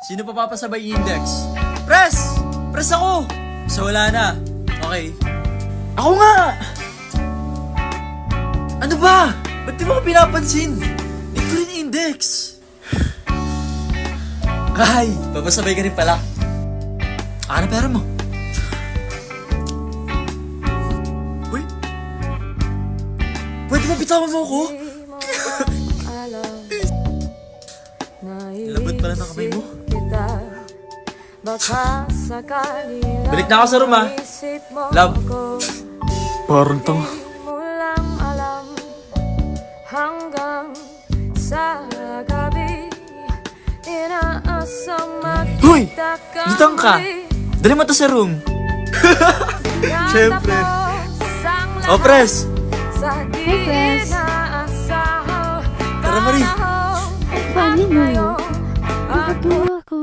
Sino pa papasabay index? Press! Press ako! So wala na. Okay. Ako nga! Ano ba? Ba't di mo ko pinapansin? Hindi ko rin index. Ay, papasabay ka rin pala. Ano pera mo? Uy! Pwede ba bitawan mo ako? Labot pala ng kamay mo. Balik na ako sa room, ha? Love. Parang tanga. Hanggang sa gabi, inaasang Hoy! magkita kami. Lutang ka! Dali mo to sa room. Siyempre. O, Pres! Hey, Pres. Tara, Marie. Paano mo? Nakatuwa ko.